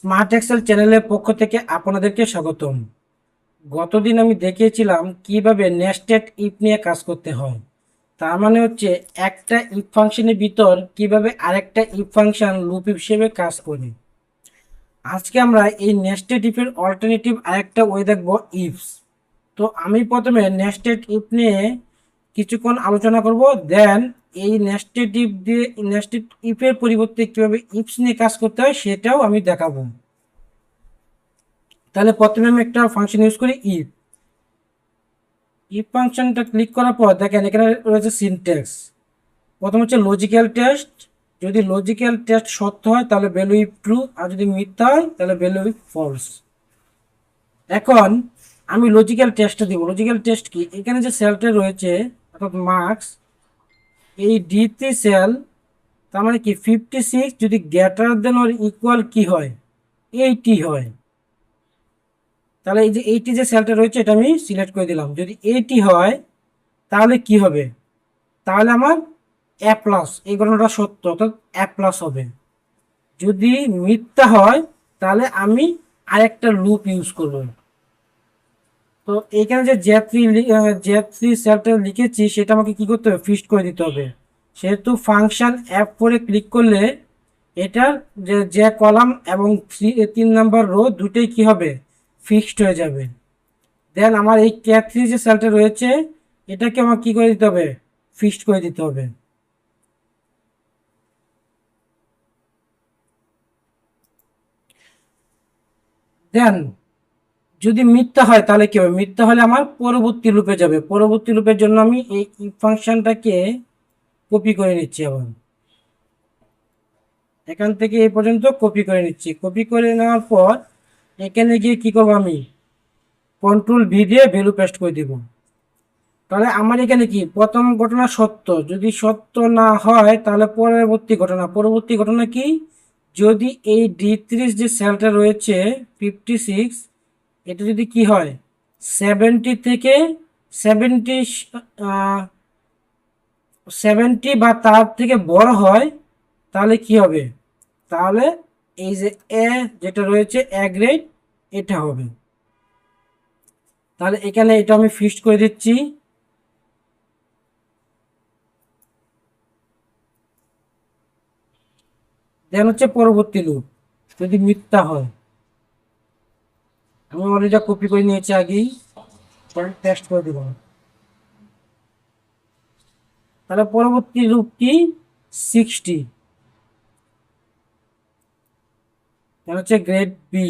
Smart Excel চ্যানেলের পক্ষ থেকে আপনাদেরকে স্বাগতম। গতদিন আমি দেখিয়েছিলাম কিভাবে নেস্টেড ইফ নিয়ে কাজ করতে হয়। তার মানে হচ্ছে একটা ইফ ফাংশনের ভিতর কিভাবে আরেকটা ইফ ফাংশন লুপ হিসেবে কাজ করে। আজকে আমরা এই নেস্টেড ইফের অল্টারনেটিভ আরেকটা ওয়ে দেখব, ইফস। তো আমি প্রথমে নেস্টেড ইফ নিয়ে কিছুক্ষণ আলোচনা করব, দেন এই নেস্টেড ইফ দিয়ে নেস্টেড ইফের পরিবর্তে কীভাবে ইফস নিয়ে কাজ করতে হয় সেটাও আমি দেখাবো। তাহলে প্রথমে আমি একটা ফাংশন ইউজ করি, ইফ। ইফ ফাংশনটা ক্লিক করার পর দেখেন এখানে রয়েছে সিনট্যাক্স। প্রথম হচ্ছে লজিক্যাল টেস্ট। যদি লজিক্যাল টেস্ট সত্য হয় তাহলে ভ্যালু ইফ ট্রু, আর যদি মিথ্যা হয় তাহলে ভ্যালু ইফ ফলস। এখন আমি লজিক্যাল টেস্টটা দিব। লজিক্যাল টেস্ট কি, এখানে যে সেলটা রয়েছে অর্থাৎ মার্কস, এই ডি3 সেল, তার মানে কি 56 যদি গ্রেটার দেন অর ইকুয়াল কি হয়, 80 হয়। তাহলে এই যে 80 যে সেলটা রয়েছে এটা আমি সিলেক্ট করে দিলাম। যদি 80 হয় তাহলে কি হবে, তাহলে আমার এ প্লাস, এই ঘটনাটা সত্য অর্থাৎ এ প্লাস হবে। যদি মিথ্যা হয় তাহলে আমি আরেকটা লুপ ইউজ করব। তো এইখানে যে জে থ্রি সেলটা লিখেছি সেটা আমাকে কি করতে হবে, ফিক্সড করে দিতে হবে। সেহেতু ফাংশন অ্যাপ করে ক্লিক করলে এটার যে কলাম এবং 3 নাম্বার রো দুটোই কি হবে, ফিক্সড হয়ে যাবে। দেন আমার এই কে3 যে সেলটা রয়েছে এটাকে আমার কি করে দিতে হবে, ফিক্সড করে দিতে হবে। দেন যদি মিথ্যা হয় তাহলে কি হবে, মিথ্যা হলে আমার পরবর্তী লুপে যাবে। পরবর্তী লুপের জন্য আমি এই ফাংশনটাকে কপি করে নিচ্ছি। আবার এখান থেকে এই পর্যন্ত কপি করে নিচ্ছি। কপি করে নেওয়ার পর এখানে গিয়ে কি করবো, আমি কন্ট্রোল ভি দিয়ে ভ্যালু পেস্ট করে দিব। তাহলে আমার এখানে কি, প্রথম ঘটনা সত্য, যদি সত্য না হয় তাহলে পরবর্তী ঘটনা কি, যদি এই ডি3 যে সেলটা রয়েছে 56, এটা যদি কি হয় 70 থেকে 70 70 বা তার থেকে বড় হয় তাহলে কি হবে, তাহলে এই যে এ যেটা রয়েছে এ গ্রেড এটা হবে। তাহলে এখানে এটা আমি ফিক্সড করে দিচ্ছি। দেন হচ্ছে পরবর্তী লুপ, যদি মিথ্যা হয়, আমি অলরেডি কপি করে নিয়েছি আগেই, টেস্ট করে দিব। তাহলে পরবর্তী লুপ কি, 60, দেন হচ্ছে গ্রেড বি।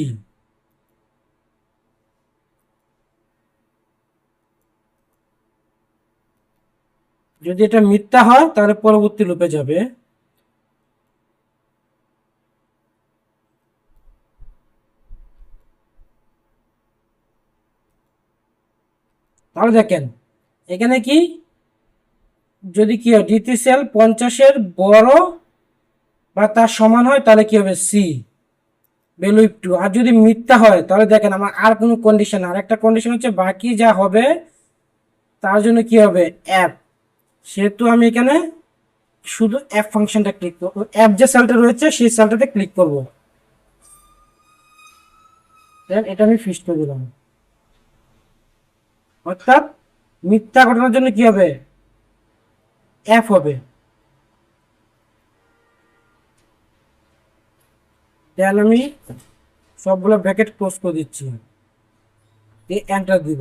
যদি এটা মিথ্যা হয় তাহলে পরবর্তী লুপে যাবে। তাহলে দেখেন এখানে কি, যদি কি হয় ডি3 সেল 50-এর বড় বা তার সমান হয় তাহলে কি হবে, সি ভ্যালু ইফ টু। আর যদি মিথ্যা হয় তাহলে দেখেন আমার আর কোনো কন্ডিশন, আর একটা কন্ডিশন হচ্ছে বাকি যা হবে তার জন্য কি হবে, অ্যাপ। সেহেতু আমি এখানে শুধু অ্যাপ ফাংশনটা ক্লিক করবো, অ্যাপ যে সেলটা রয়েছে সেই সেলটাতে ক্লিক করব। দেন এটা আমি ফিক্সড করে দিলাম। অর্থাৎ মিথ্যা ঘটনার জন্য কি হবে, অ্যাপ হবে। দেন আমি সবগুলো ব্র্যাকেট ক্লোজ করে দিচ্ছি, দিয়ে এন্টার দিব।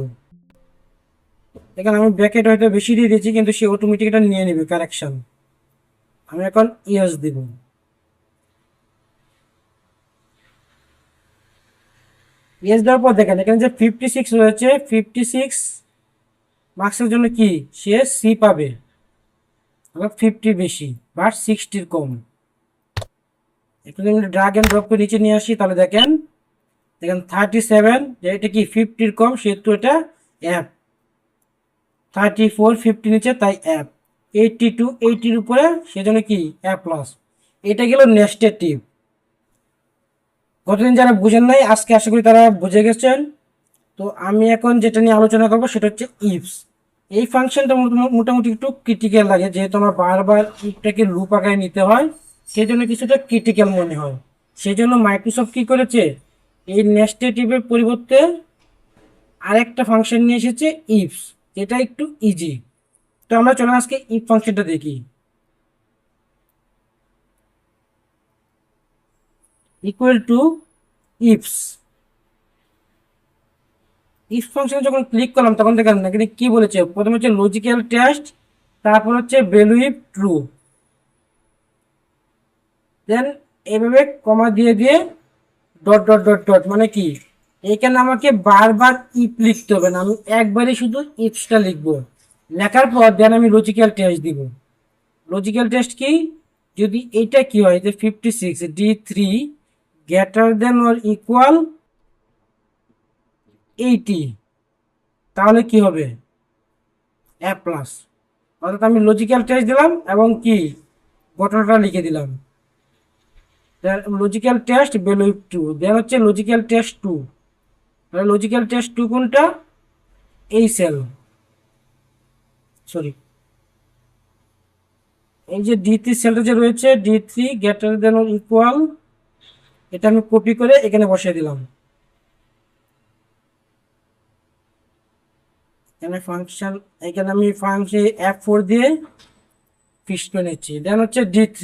এখানে আমি ব্র্যাকেট হয়তো বেশি দিয়ে দিয়েছি কিন্তু সে অটোমেটিক এটা নিয়ে নেবে কারেকশন। আমি এখন ইয়েস দিব। ইয়েস দেওয়ার পর দেখেন এখানে যে 56 রয়েছে, 56 মার্কসের জন্য কি সে সি পাবে, 50 বেশি বাট 60 কম। একটু যদি ড্রাগ এন্ড ড্রপ করে নিচে নিয়ে আসি তাহলে দেখেন দেখেন 37, যে এটা কি 50 কম সেহেতু এটা অ্যাপ। 34 50 নিচে তাই অ্যাপ। 82 80-র উপরে সেজন্য কি অ্যাপ প্লাস। এটা গেল নেস্টেড ইফ। গতদিন যারা বুঝেন নাই আজকে আশা করি তারা বুঝে গেছেন। তো আমি এখন যেটা নিয়ে আলোচনা করবো সেটা হচ্ছে ইফস। এই ফাংশনটা মোটামুটি একটু ক্রিটিক্যাল লাগে, যেহেতু আমার বারবার ইফটাকে লুপ আকারে নিতে হয় সেই জন্য কিছুটা ক্রিটিক্যাল মনে হয়। সেই জন্য মাইক্রোসফট কি করেছে, এই নেস্টেড ইফের পরিবর্তে আরেকটা ফাংশন নিয়ে এসেছে ইফস, যেটা একটু ইজি। তো আমরা চলো আজকে ইফ ফাংশনটা দেখি। ইকুয়াল টু ইফস, ইফ ফাংশনে যখন ক্লিক করলাম তখন দেখেন এখানে কি বলেছে, প্রথমে হচ্ছে লজিক্যাল টেস্ট, তারপর হচ্ছে ভ্যালু ইফ ট্রু, দেন এভাবে কমা দিয়ে দিয়ে ডট ডট ডট ডট, মানে কি এখানে আমাকে বারবার ইফ লিখতে হবে না, আমি একবারই শুধু ইফসটা লিখবো। লেখার পর দেন আমি লজিক্যাল টেস্ট দিব। লজিক্যাল টেস্ট কি, যদি এইটা কি হয় যে 56 D3 greater than or equal 80, তাহলে কি হবে এ প্লাস। অর্থাৎ আমি লজিক্যাল টেস্ট দিলাম এবং কি ঘটনাটা লিখে দিলাম, লজিক্যাল টেস্ট ভ্যালু টু, দেন হচ্ছে লজিক্যাল টেস্ট টু। তাহলে লজিক্যাল টেস্ট টু কোনটা, এই সেল, সরি এই যে D3 সেলটা যে রয়েছে, D3 greater than or equal, এটা আমি কপি করে এখানে বসিয়ে দিলাম। এখানে ফাংশন, এখানে আমি ফাংশন F4 দিয়ে ফিক্স করে নিচ্ছি। দেন হচ্ছে D3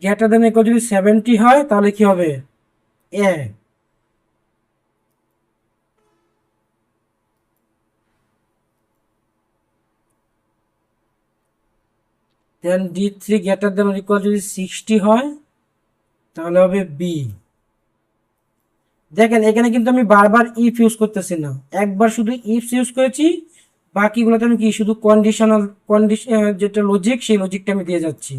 গ্রেটার দেন ইকুয়াল যদি 70 হয় তাহলে কি হবে এ। দেন D3 গ্রেটার দেন ইকুয়াল যদি 60 হয় তাহলে হবে বি। দেখেন এখানে কিন্তু আমি বারবার ইফ ইউজ করতেছি না, একবার শুধু ইফ ইউজ করেছি, বাকিগুলোতে আমি কি শুধু কন্ডিশনাল কন্ডিশন যেটা লজিক, সেই লজিকটা আমি দিয়ে যাচ্ছি।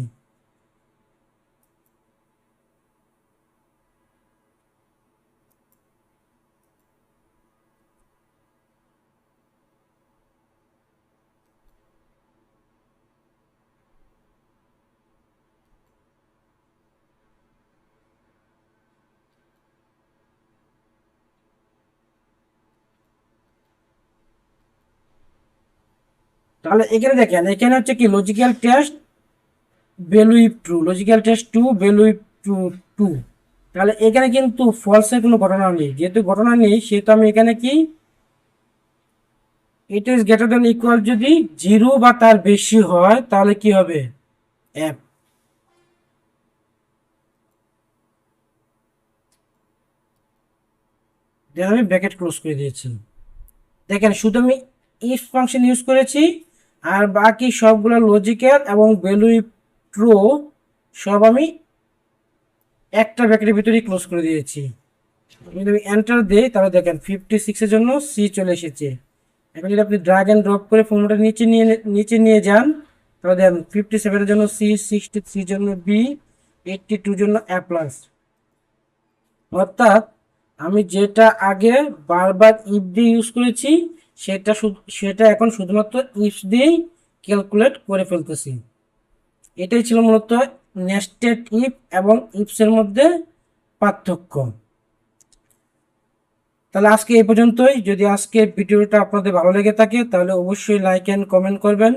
তাহলে এখানে দেখেন, এখানে হচ্ছে কি logical test value if true, logical test two value if true two. তাহলে এখানে কিন্তু ফলসের কোনো ঘটনা নেই, যেহেতু ঘটনা নেই সেহেতু আমি এখানে কি it is greater than equal যদি 0 বা তার বেশি হয় তাহলে কি হবে এফ। দেন আমি ব্র্যাকেট ক্লোজ করে দিয়েছি। দেখেন শুধু আমি ইফ ফাংশন ইউজ করেছি, আর বাকি সবগুলো লজিক্যাল এবং ভ্যালু ইফ ট্রু সব আমি একটা ব্র্যাকেটের ভিতরেই ক্লোজ করে দিয়েছি। যদি আমি এন্টার দিই তাহলে দেখেন 56-এর জন্য সি চলে এসেছে। এখন যদি আপনি ড্র্যাগ অ্যান্ড ড্রপ করে ফর্মুলাটা নিচে নিয়ে যান তাহলে দেখেন 57-এর জন্য সি, 63-এর জন্য বি, 82-এর জন্য এ প্লাস। অর্থাৎ আমি যেটা আগে বারবার ইফ দিয়ে ইউজ করেছি সেটা এখন শুধুমাত্র ইফ দিয়েই ক্যালকুলেট করে ফেলতেছি। এটাই ছিল মূলত নেস্টেড ইফ এবং ইফসের মধ্যে পার্থক্য। তাহলে আজকে এই পর্যন্তই। যদি আজকের ভিডিওটা আপনাদের ভালো লেগে থাকে তাহলে অবশ্যই লাইক অ্যান্ড কমেন্ট করবেন,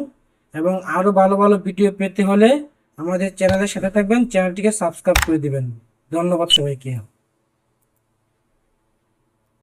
এবং আরও ভালো ভালো ভিডিও পেতে হলে আমাদের চ্যানেলের সাথে থাকবেন, চ্যানেলটিকে সাবস্ক্রাইব করে দিবেন। ধন্যবাদ সবাইকে।